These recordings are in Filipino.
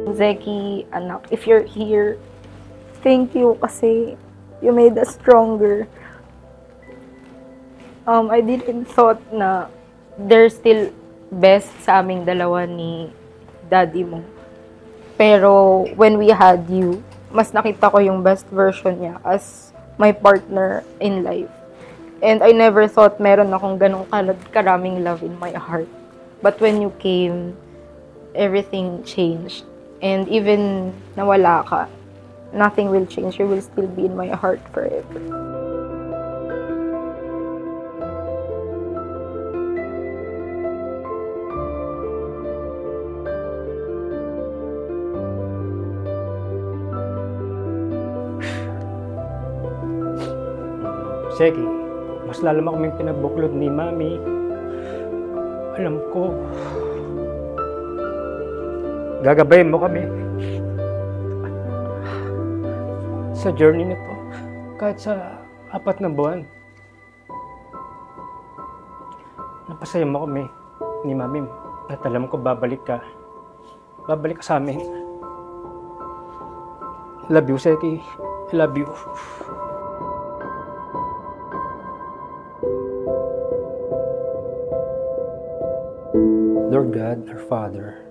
Zeki, anak, if you're here, thank you kasi you made us stronger. I didn't thought na there's still best sa aming dalawa ni daddy mo. Pero when we had you, mas nakita ko yung best version niya as my partner in life. And I never thought meron akong ganong karaming love in my heart. But when you came, everything changed. And even nawala ka, nothing will change. You will still be in my heart forever. Zeki, mas lalo mo kaming pinagbuklod ni Mami. Alam ko, gagabayin mo kami sa journey nito. Kahit sa 4 na buwan, napasaya mo kami ni Mami. At alam ko, babalik ka sa amin. I love you, Zeki. I love you. Lord God, our Father,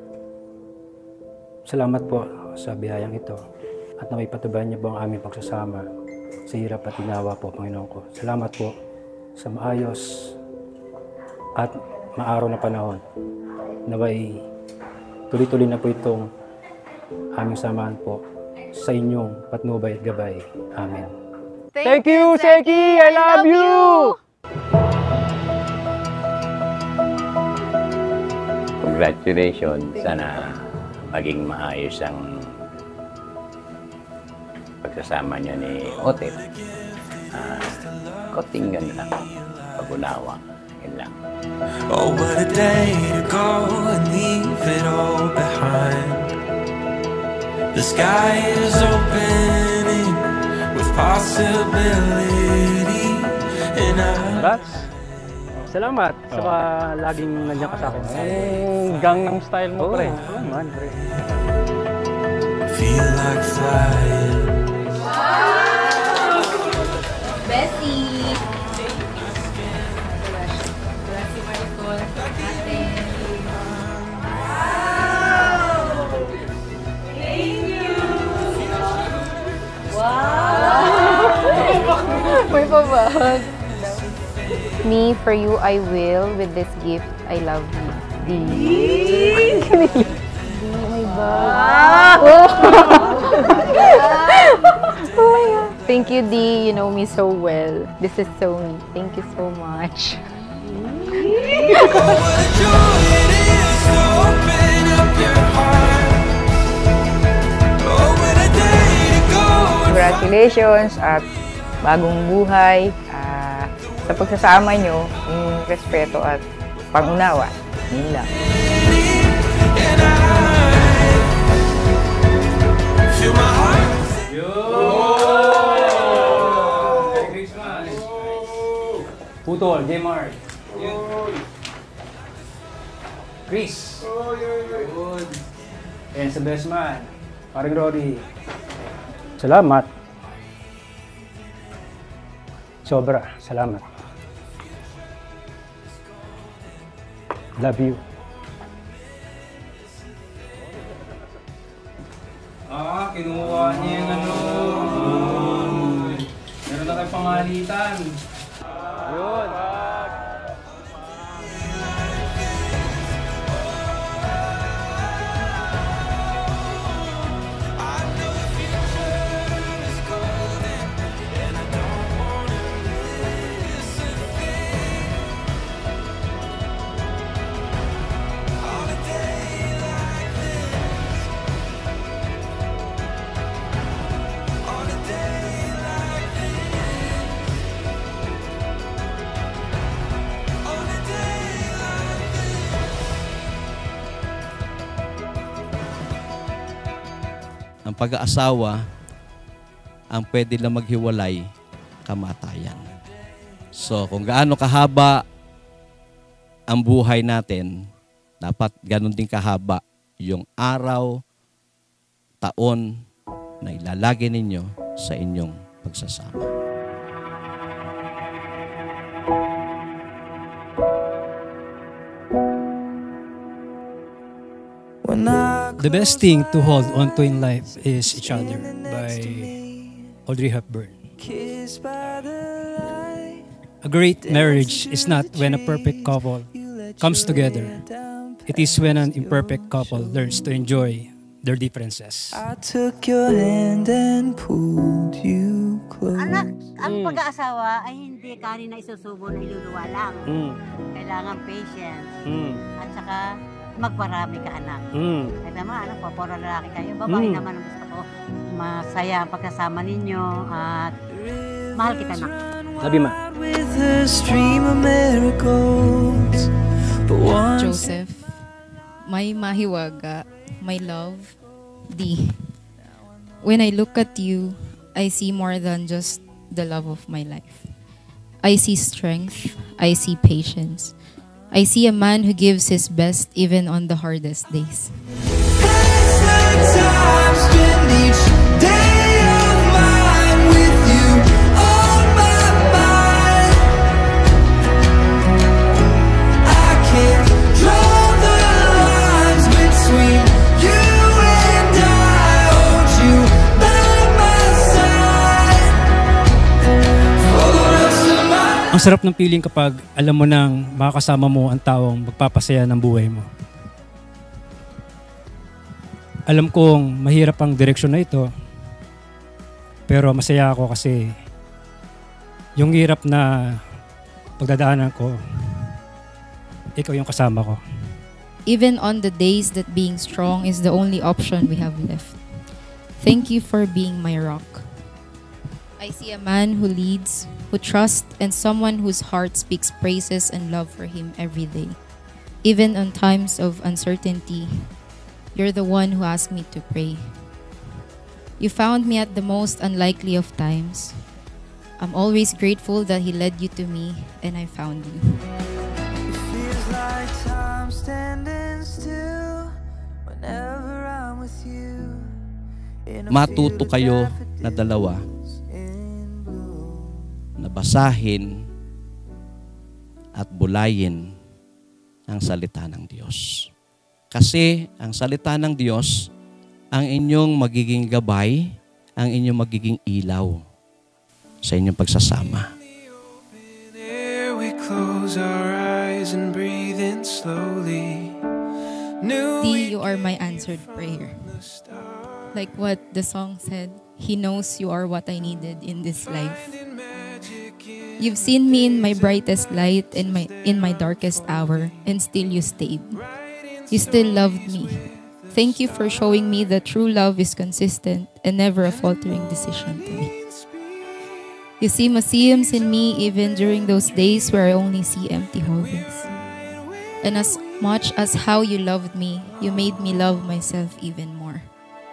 salamat po sa biyayang ito at na may patubayan niyo po ang aming pagsasama sa hirap at ginawa po, Panginoon ko. Salamat po sa maayos at maaraw na panahon. Naway tuloy-tuloy na po itong aming samahan po sa inyong patnubay at gabay. Amen. Thank you, Zeki! I love you! Congratulations. Sana maging maayos ang pagsasama niya ni Otet. Konting ganda lang. Pag-unawa. Yun lang. Oh, what a day to go and leave it all behind. The sky is opening with possibility. And Salamat sa laging nandiyan ka sa akin. Gangnam style mo, pre. Man, pre. Feel like flying. Wow! Bessie! May pabahag. Me, for you, I will. With this gift, I love you. D. D, my bag. Oh my God. Thank you, D. You know me so well. This is so me. Thank you so much. Congratulations at bagong buhay. Sa pagsasama nyo, yung respeto at pangunawa. Yun lang. Putol, J-Mart. Chris. And sa best man, parang Rory. Salamat. Sobra, salamat. Love you. Kinuha niya yung ano. Meron na tayong pangalitan. Yun. Ang pag-aasawa, ang pwede lang maghiwalay, kamatayan. So, kung gaano kahaba ang buhay natin, dapat ganun din kahaba yung araw taon na ilalagay ninyo sa inyong pagsasama. The best thing to hold on to in life is each other by Audrey Hepburn. A great marriage is not when a perfect couple comes together. It is when an imperfect couple learns to enjoy their differences. I took your hand and pulled you close. Anak, ang pag-aasawa ay hindi kanin na isusubo na iluluwa lang. Kailangan patience. At saka magparami ka, anak. Kaya naman, anak, puro lalaki kayo. Babae naman ang gusto ko. Masaya ang pagkasama ninyo at mahal kita, anak. Sabi ma. With a stream of miracles, but once Joseph, my mahiwaga, my love, D. When I look at you, I see more than just the love of my life. I see strength, I see patience. I see a man who gives his best even on the hardest days. Sometimes spend each day of mine with you on my mind. I can't draw the lines between you and I. Hold you by my side for the rest of my. Ang sarap ng feeling kapag alam mo nang makakasama mo ang taong magpapasaya ng buhay mo. Alam kong mahirap ang direksyon na ito, pero masaya ako kasi yung hirap na pagdadaanan ko, ikaw yung kasama ko. Even on the days that being strong is the only option we have left. Thank you for being my rock. I see a man who leads, who trusts, and someone whose heart speaks praises and love for him every day. Even on times of uncertainty, you're the one who asked me to pray. You found me at the most unlikely of times. I'm always grateful that He led you to me and I found you. It feels like time standing still whenever I'm with you. Matuto kayo na dalawa na basahin at bulayin ang salita ng Diyos. Kasi ang salita ng Diyos ang inyong magiging gabay, ang inyong magiging ilaw sa inyong pagsasama. We close our eyes and breathe in slowly. D, you are my answered prayer. Like what the song said, He knows you are what I needed in this life. You've seen me in my brightest light, in my darkest hour, and still you stayed. You still loved me. Thank you for showing me that true love is consistent and never a faltering decision to me. You see museums in me even during those days where I only see empty hallways. And as much as how you loved me, you made me love myself even more.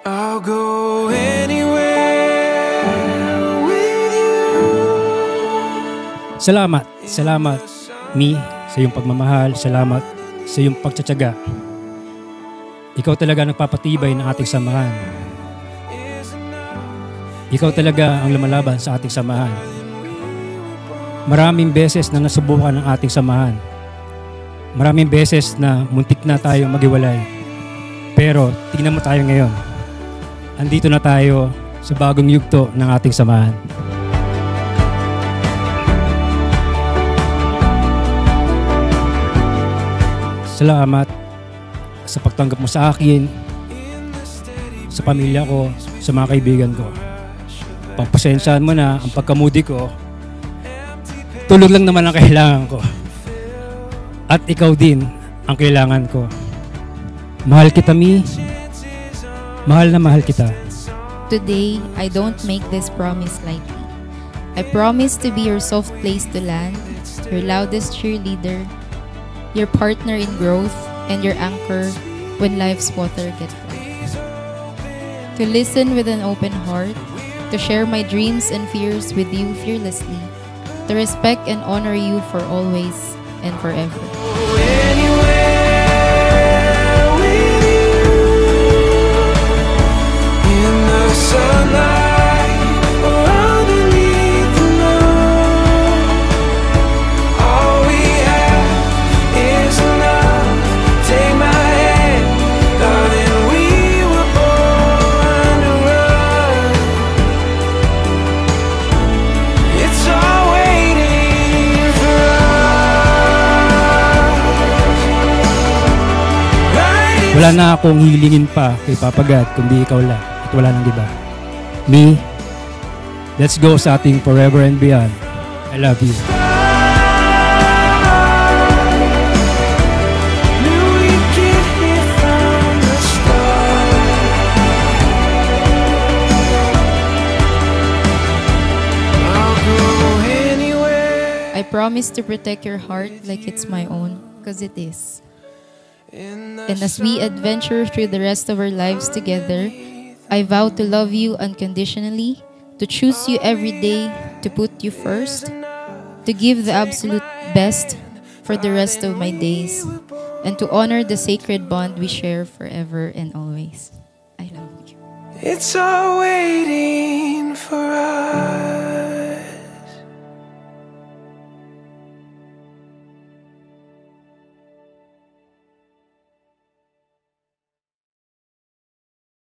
I'll go anywhere with you. Salamat, Mi, sa iyong pagmamahal. Salamat sa iyong pagtsatsaga. Ikaw talaga nagpapatibay ng ating samahan. Ikaw talaga ang lumalaban sa ating samahan. Maraming beses na nasubukan ang ating samahan. Maraming beses na muntik na tayong maghiwalay. Pero tingnan mo tayo ngayon. Andito na tayo sa bagong yugto ng ating samahan. Salamat sa pagtanggap mo sa akin, sa pamilya ko, sa mga kaibigan ko. Pagpasensyahan mo na ang pagkamudi ko, tulog lang naman ang kailangan ko. At ikaw din ang kailangan ko. Mahal kita, Mi. Mahal na mahal kita. Today, I don't make this promise lightly. I promise to be your soft place to land, your loudest cheerleader, your partner in growth, and your anchor when life's water gets rough. To listen with an open heart, to share my dreams and fears with you fearlessly, to respect and honor you for always and forever. Wala na akong hilingin pa kay Papa God kundi ikaw lang at wala nang iba. Me, let's go sa ating forever and beyond. I love you. I promise to protect your heart like it's my own, because it is. And as we adventure through the rest of our lives together, I vow to love you unconditionally, to choose you every day, to put you first, to give the absolute best for the rest of my days, and to honor the sacred bond we share forever and always. I love you. It's all waiting for us.